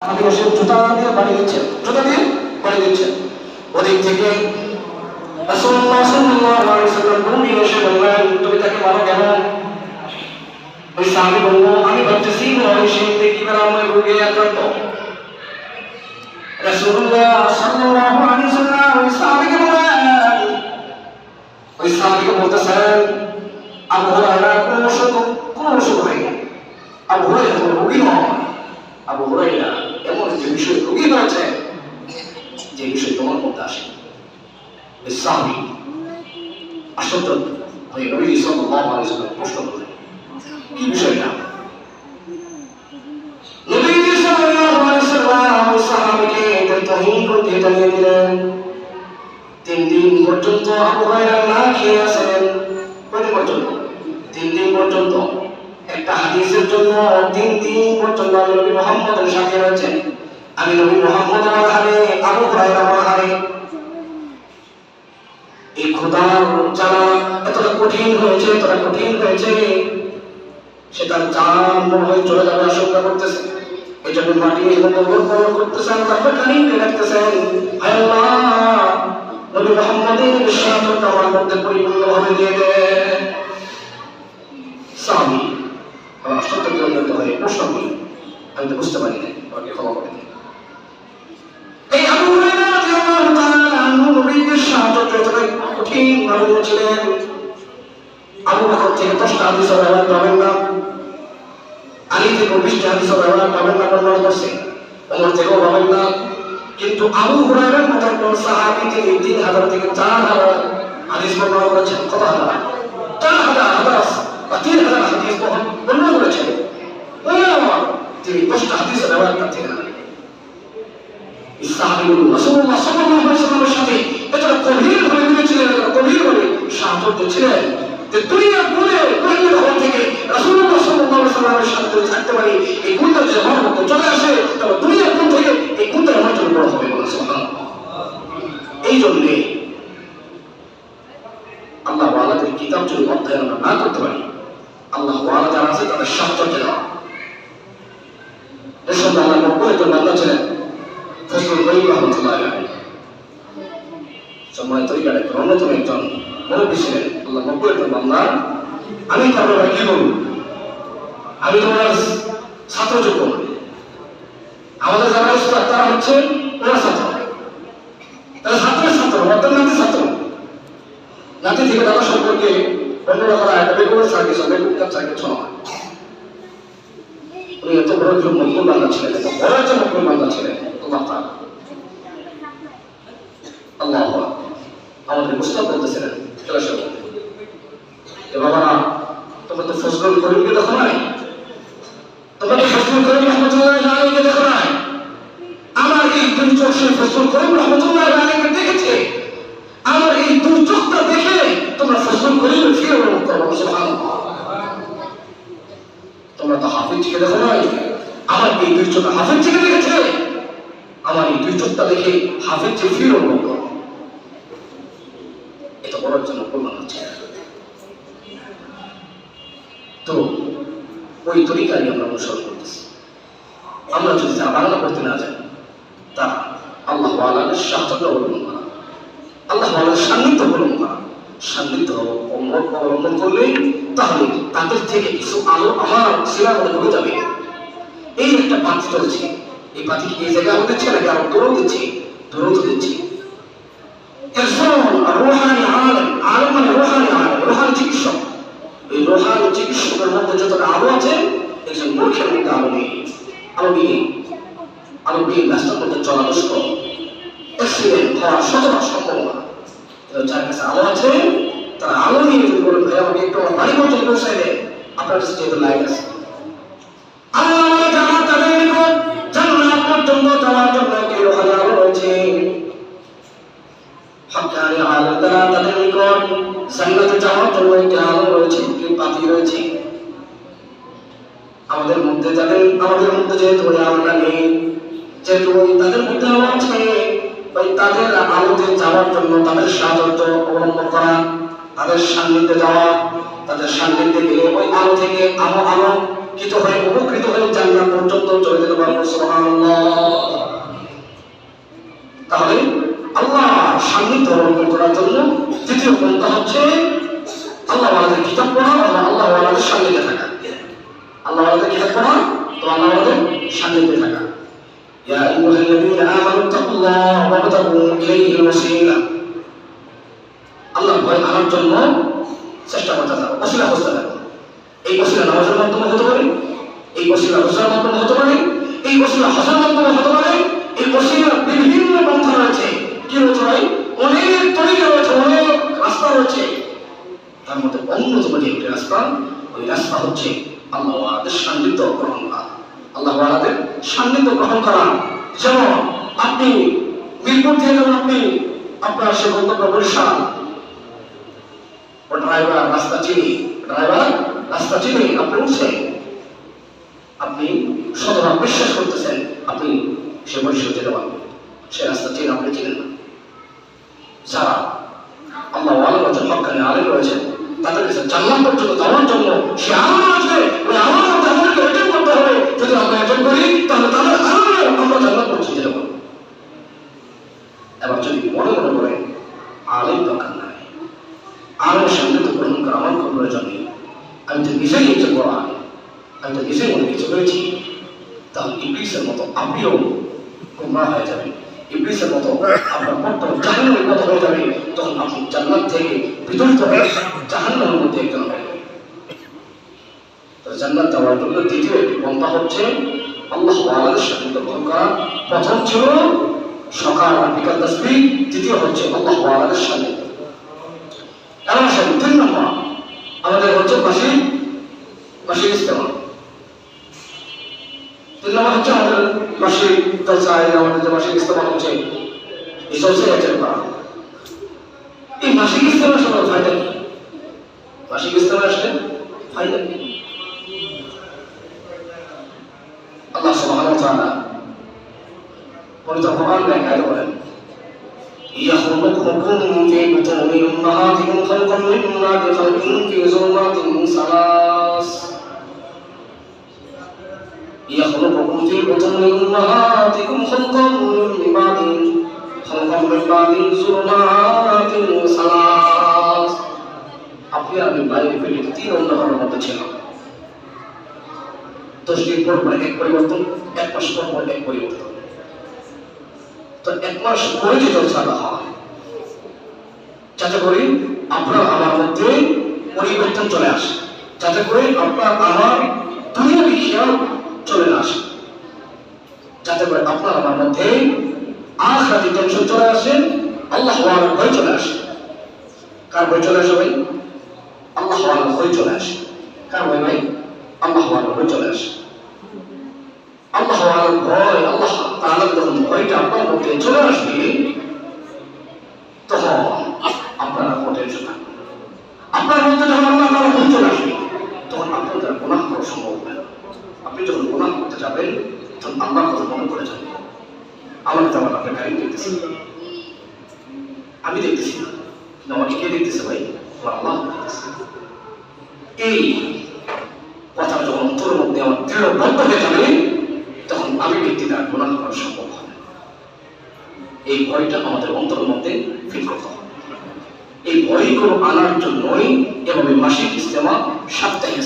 আদিবাসী জুতা দিয়ে বাড়ি দিচ্ছেন, জুতা দিয়ে বাড়ি দিচ্ছেন। ওদিক থেকে রাসূলুল্লাহ সাল্লাল্লাহু আলাইহি ওয়াসাল্লাম ঘুমিয়ে এসে বললেন, তুমি তাকে মারো কেন? ওই সাহাবী বলল, আমি ভাবতেছি ওই সে দেখি বেড়ানোর রোগে আক্রান্ত। রাসূলুল্লাহ সাল্লাল্লাহু আলাইহি ওয়াসাল্লাম ওই সাহাবীকে বলতেছেন, আবু হুরায়রা কোন অসুখ হয়নি। আবু হুরায়রা রোগী নয়। আবু হুরায়রা এমন একটি বিষয় রোগী হয়েছে যে বিষয় তোমার মধ্যে আসে। এই সাহাবী আশ্চর্য হয়ে নবী সাল্লাল্লাহু আলাইহি ওয়াসাল্লাম প্রশ্ন করলেন, কি বিষয়টা? নবী সাল্লাল্লাহু আলাইহি ওয়াসাল্লাম ওই সাহাবীকে তাওহীদ করতে জানিয়ে দিলেন। 3 দিন পর্যন্ত আবু হুরায়রা না খেয়ে আছেন। কত পর্যন্ত? 3 দিন পর্যন্ত। একটা হাদিসের জন্য 3 দিন পর্যন্ত নবী মুহাম্মদের সাথে রয়েছেন। আমি নবী মুহাম্মদের আহারে, আবু হুরায়রা আহারে। এই খোদার জ্বালা এতটা কঠিন হয়েছে সেটা জান মনে হয় চলে যাবে আশঙ্কা করতেছে। এই জন্য মাটি গোবর করতেছেন, তারপর কানিতে রাখতেছেন, হায় আল্লাহ নবী মুহাম্মদের শাহাদাত আমার মধ্যে পরিপূর্ণভাবে দিয়ে দেন। সাহাবী আমার সত্যগ্রন্থ হয়ে প্রশ্ন করি, আমি তো বুঝতে পারি না, আমাকে ক্ষমা করে দিন। এই আবু হুরায়রা রাদিয়াল্লাহু তাআলা আনহু নবীর শাহাদাত এতটাই কঠিন ভাবে ছিলেন। আবু বকর থেকে 10টা হাদিস ব্যবহার পাবেন না, আলী থেকে 20টা হাদিস ব্যবহার পাবেন না, বর্ণনা করছে, ওমর থেকেও পাবেন না। কিন্তু আবু হুরায়রার মতো একজন সাহাবী তিনি 3000 থেকে 4000 হাদিস বর্ণনা করেছেন। কত হাজার? 4000 হাদিস বা 3000 হাদিস বর্ণনা করেছেন। তিনি 10টা হাদিস ব্যবহার করতে না। এই সাহাবীগুলো রাসূলুল্লাহ সাল্লাল্লাহু আলাইহি ওয়াসাল্লামের সাথে এতটা গভীর ভাবে মিলেছিলেন, গভীর ভাবে সাহায্য ছিলেন যে দুনিয়া ঘুরে গভীর হওয়া থেকে রাসূলুল্লাহ সাল্লাল্লাহু আলাইহি ওয়াসাল্লামের সাথে যদি থাকতে পারি, এই গুণটা যদি আমার মধ্যে চলে আসে, তবে দুনিয়ার গুণ থেকে এই গুণটা আমার জন্য বড় হবে। বলে সুবহানাল্লাহ। এই জন্যে আল্লাহ ওয়ালাদের কিতাব যদি অধ্যয়ন না করতে পারি, আল্লাহ ওয়ালা যারা আছে তাদের সাহায্য দেওয়া। এর সঙ্গে আল্লাহ নব্বই একজন বান্দা ছিলেন, ফজলুল করিম রাহমাতুল্লাহ আলাইহি। সময় তরিকার অন্যতম একজন মুরব্বী ছিলেন, আল্লাহ নব্বই একজন বান্দা। আমি তারপরে কি বলবো, আমি তোমার ছাত্রযোগ্য, আমাদের যারা উস্তাদ তারা হচ্ছে ওরা ছাত্র, তারা ছাত্রের ছাত্র, বর্তমান নাতি ছাত্র। নাতি থেকে দাদা সম্পর্কে অন্যরা করা একটা বেগুনের সার্ভিস, বেগুনের সার্ভিস হয়। উনি এত বড় একজন মকবুল বান্দা ছিলেন, এত বড় একজন মকবুল বান্দা ছিলেন। আল্লাহ তাআলা আল্লাহ আমাদের মুস্তাদ বলতেছিলেন, চলে আসো বাবারা, তোমরা তো ফজলুল করিমকে দেখো নাই, তোমরা তো ফজলুল করিম রহমতুল্লাহ আলাইহিকে দেখো নাই। আমার এই দুই চোখ সেই ফজলুল করিম রহমতুল্লাহ আলাইহিকে দেখেছে। আমার এই দুই চোখটা দেখে তোমরা ফজলুল করিমের ফিরে অনুভব করো। সুবহানাল্লাহ। তোমরা তো হাফিজকে দেখো নাই, আমার এই দুই চোখ হাফিজকে দেখেছে। আমার এই দুই চোখটা দেখে হাফিজকে ফিরে অনুভব করো। এটা বড় জন্য প্রমাণ হচ্ছে। তো ওই তরিকারই আমরা অনুসরণ করতেছি। আমরা যদি যা বাংলা পড়তে না যাই, তা আল্লাহ ওয়ালাদের সাহায্য অবলম্বন করা, আল্লাহ ওয়ালাদের সান্নিধ্য অবলম্বন করা, সান্নিধ্য অবলম্বন করলেই তাহলে তাদের থেকে কিছু আলো আমার শিলার মধ্যে ঢুকে যাবে। এই একটা পাখি চলছে, এই পাখি এই জায়গায় আমাদের দিচ্ছে নাকি আমরা দৌড় দিচ্ছি, রোহানি আলেম মানে রোহানি চিকিৎসক। এই রোহানি চিকিৎসকের মধ্যে যতটা আলো আছে, একজন মূর্খের মধ্যে আলো নিয়ে রাস্তার মধ্যে চলা দুষ্ক, অ্যাক্সিডেন্ট হওয়ার শতভাগ সম্ভাবনা। যার কাছে আলো আছে তারা আলো নিয়ে যদি বলে, ভাই আমাকে একটু আমার বাড়ি পর্যন্ত পৌঁছাই দেয়, আপনার কাছে যেহেতু লাইট আছে, আল্লাহ জান্নাত তাদের নিকট, জান্নাত পর্যন্ত যাওয়ার জন্য একটি রোহানি আলো রয়েছে। হক্কানি আলেম তারা তাদের নিকট জান্নাতে যাওয়ার জন্য একটি আলো রয়েছে, একটি বাতি রয়েছে। আমাদের মধ্যে যেহেতু আমরা নেই, যেহেতু তাদের মধ্যে আলো আছে, ওই তাদের আলোতে যাওয়ার জন্য তাদের সাহায্য অবলম্বন করা, তাদের সান্নিধ্যে যাওয়া, তাদের সান্নিধ্যে গেলে ওই আলো থেকে আলো আলোকিত হয়ে উপকৃত হয়ে জান্নাত পর্যন্ত চলে যেতে পারবো। সুবহানাল্লাহ। তাহলে আল্লাহ সান্নিধ্য অর্জন করার জন্য তৃতীয় পন্থা হচ্ছে আল্লাহ ওয়ালাদের কিতাব পড়া অথবা আল্লাহ ওয়ালাদের সান্নিধ্যে থাকা। আল্লাহ ওয়ালাদের কিতাব পড়া তো আল্লাহ ওয়ালাদের সান্নিধ্যে থাকা। ইয়া আইয়ুহাল্লাযীনা আমানু তাকুল্লাহ ওয়াবতাগু ইলাইহিল ওয়াসিলা। আল্লাহর ভয় আনার জন্য চেষ্টা করতে থাকো, ওসিলা খুঁজতে থাকো। এই ওসিলা নামাজের মাধ্যমে হতে পারে, এই ওসিলা রোজার মাধ্যমে হতে পারে, এই ওসিলা হজের মাধ্যমে হতে পারে, এই ওসিলার বিভিন্ন পন্থা রয়েছে। কি রয়েছে ভাই? অনেক তরিকা রয়েছে, অনেক রাস্তা রয়েছে। তার মধ্যে অন্যতম যে একটি রাস্তা, ওই রাস্তা হচ্ছে আল্লাহ ওয়ালাদের সান্নিধ্য গ্রহণ করা। আল্লাহ ওয়ালাদের সান্নিধ্য গ্রহণ করা। যেমন আপনি মিরপুর থেকে যখন আপনি আপনার সে গন্তব্য বরিশাল, ড্রাইভার রাস্তা চিনি আপনি উঠছেন, আপনি শতভাগ বিশ্বাস করতেছেন আপনি সে বরিশাল যেতে পারবেন, সে রাস্তা চিনি আপনি চিনেন না। যারা আল্লাহ ওয়ালা রয়েছেন, হক্কানি আলেম রয়েছেন, তাদের কাছে জান্নাত পর্যন্ত যাওয়ার জন্য সে আমল আছে, ওই আমল মধ্যে আমাদেরকে অর্জন করতে হবে। যদি আমরা অর্জন করি তাহলে তাদের আমলে আমরা জান্নাত পর্যন্ত যেতে পারবো। এবার যদি মনে করে আলেম দরকার নাই, আলেমের সামনে তো গ্রহণ করা আমার খুব প্রয়োজন নেই, আমি তো নিজেই একজন বড় আলেম, আমি তো নিজেই অনেক কিছু করেছি, তাহলে ইবলিসের মতো আপনিও গোমরাহ হয়ে যাবেন, ইবলিসের মতো আপনার বর্তমান জাহান্নামের মতো হয়ে যাবে। তখন আপনি জান্নাত থেকে বিতাড়িত হয়ে জাহান্নামের মধ্যে একজন হয়ে যাবেন। তো জান্নাত যাওয়ার জন্য দ্বিতীয় একটি পন্থা হচ্ছে আল্লাহ ওয়ালাদের সান্নিধ্য গ্রহণ করা। প্রথম ছিল সকাল আর বিকাল তাসবিহ, দ্বিতীয় হচ্ছে আল্লাহ ওয়ালাদের সান্নিধ্য। এমন আসেন 3 নম্বর আমাদের হচ্ছে মাসিক ইজতেমা। 3 নম্বর হচ্ছে আমাদের মাসিক জলসা, আমাদের যে মাসিক ইজতেমা হচ্ছে এই জলসায় অ্যাটেন্ড করা। এই মাসিক ইজতেমার সময় ফায়দা কি? মাসিক ইজতেমা আসলে ফায়দা কি? আল্লাহ সুবহানাহু ওয়া তাআলা পবিত্র কোরআন লেখায় বলেন, يخلقكم في بطون أمهاتكم خلقا من بعد خلق في ظلمات ثلاث. يخلقكم في بطون أمهاتكم خلقا من بعد ظلمات ثلاث. আপনি আমি বাইরে পেটে 3 অন্ধকারের মধ্যে ছিলাম। 10 দিন পর এক পরিবর্তন, 1 মাস পর এক পরিবর্তন। তো 1 মাস পরে যে জলসাটা হয়, যাতে করে আপনার আমার মধ্যে পরিবর্তন চলে আসে, যাতে করে আপনার আমার দুনিয়াবি খেয়াল চলে আসে, যাতে করে আপনার আমার মধ্যে আখিরাতি টেনশন চলে আসে, আল্লাহ ওয়ালার ভয় চলে আসে। কার ভয় চলে আসে ভাই? আল্লাহ ওয়ালার ভয় চলে আসে। কার ভয় ভাই? আল্লাহ ওয়ালার ভয় চলে আসে। আল্লাহ ওয়ালার ভয়, আল্লাহ তাআলার যখন ভয়টা আপনার মধ্যে চলে আসবে, তখন আপনার কোনো টেনশন থাকবে না। আপনার মধ্যে যখন আল্লাহ তাআলার ভয় চলে আসবে, তখন আপনার দ্বারা গুনাহ করা সম্ভব হবে না। আপনি যখন গুনাহ করতে যাবেন, তখন আল্লাহর কথা মনে পড়ে যাবে। আমার তেমন আপনার গাড়ি দেখতেছি, আমি দেখতেছি না, কিন্তু আমাকে কে দেখতেছে ভাই? আমার আল্লাহ দেখতেছে। এই কথা যখন অন্তরের মধ্যে আমার দৃঢ়বদ্ধ হয়ে যাবে, তখন আমি ব্যক্তি দ্বারা গুনাহ করা সম্ভব হবে। এই ভয়টা আমাদের অন্তরের মধ্যে ফিল করতে হবে। এই ভয়গুলো আনার জন্যই এভাবে মাসিক ইজতেমা, সাপ্তাহিক